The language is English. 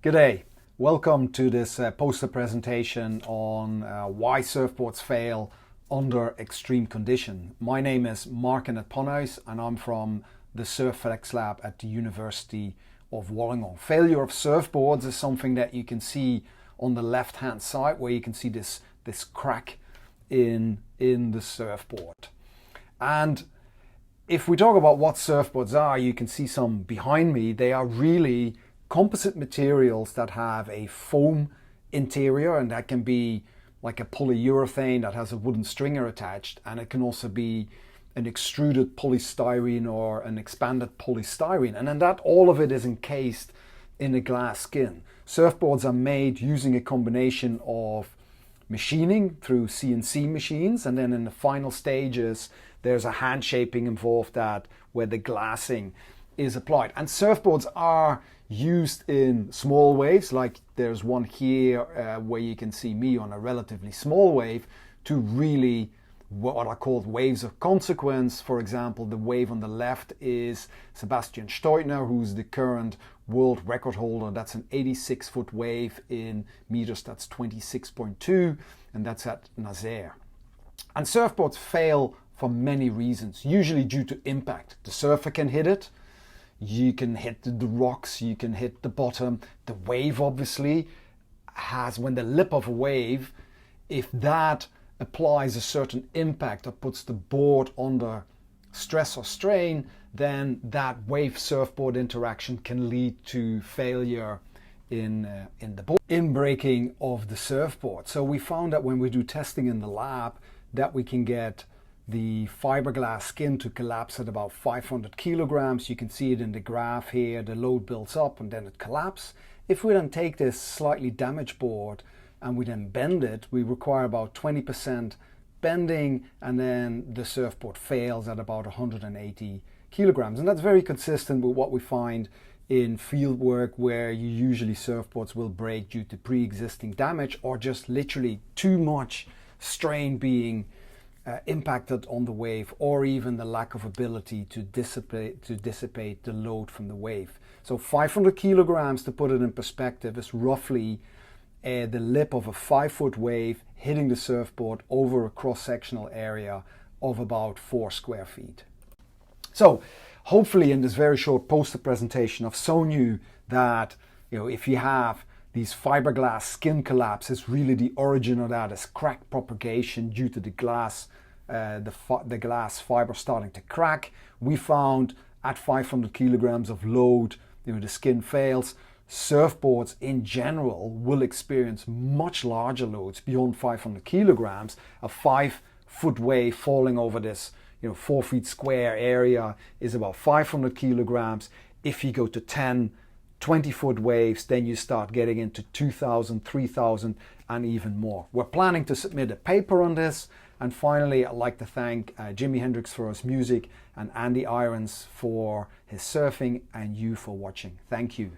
G'day, welcome to this poster presentation on why surfboards fail under extreme condition. My name is Mark Ponhuis and I'm from the Surflex Lab at the University of Wollongong. Failure of surfboards is something that you can see on the left hand side, where you can see this crack in the surfboard. And if we talk about what surfboards are, you can see some behind me. They are really composite materials that have a foam interior, and that can be like a polyurethane that has a wooden stringer attached, and it can also be an extruded polystyrene or an expanded polystyrene, and then that all of it is encased in a glass skin. Surfboards are made using a combination of machining through CNC machines, and then in the final stages there's a hand shaping involved where the glassing is applied. And surfboards are used in small waves, like there's one here where you can see me on a relatively small wave, to really what are called waves of consequence. For example, the wave on the left is Sebastian Steutner, who's the current world record holder. That's an 86-foot wave in meters, that's 26.2, and that's at Nazaire. And surfboards fail for many reasons, usually due to impact. The surfer can hit it, you can hit the rocks, you can hit the bottom. The wave obviously has, when the lip of a wave, if that applies a certain impact or puts the board under stress or strain, then that wave surfboard interaction can lead to failure in the board, in breaking of the surfboard. So we found that when we do testing in the lab, that we can get the fiberglass skin to collapse at about 500 kilograms. You can see it in the graph here. The load builds up and then it collapses. If we then take this slightly damaged board and we then bend it, we require about 20% bending, and then the surfboard fails at about 180 kilograms. And that's very consistent with what we find in field work, where usually surfboards will break due to pre-existing damage or just literally too much strain being impacted on the wave, or even the lack of ability to dissipate the load from the wave. So 500 kilograms, to put it in perspective, is roughly the lip of a 5-foot wave hitting the surfboard over a cross-sectional area of about 4 square feet. So hopefully in this very short poster presentation I've shown you that, if you have these fiberglass skin collapses, really the origin of that is crack propagation due to the glass, the glass fiber starting to crack. We found at 500 kilograms of load, the skin fails. Surfboards in general will experience much larger loads beyond 500 kilograms. A 5-foot wave falling over this 4 feet square area is about 500 kilograms. If you go to 10, 20-foot waves, then you start getting into 2,000, 3,000 and even more. We're planning to submit a paper on this. And finally, I'd like to thank Jimi Hendrix for his music and Andy Irons for his surfing, and you for watching. Thank you.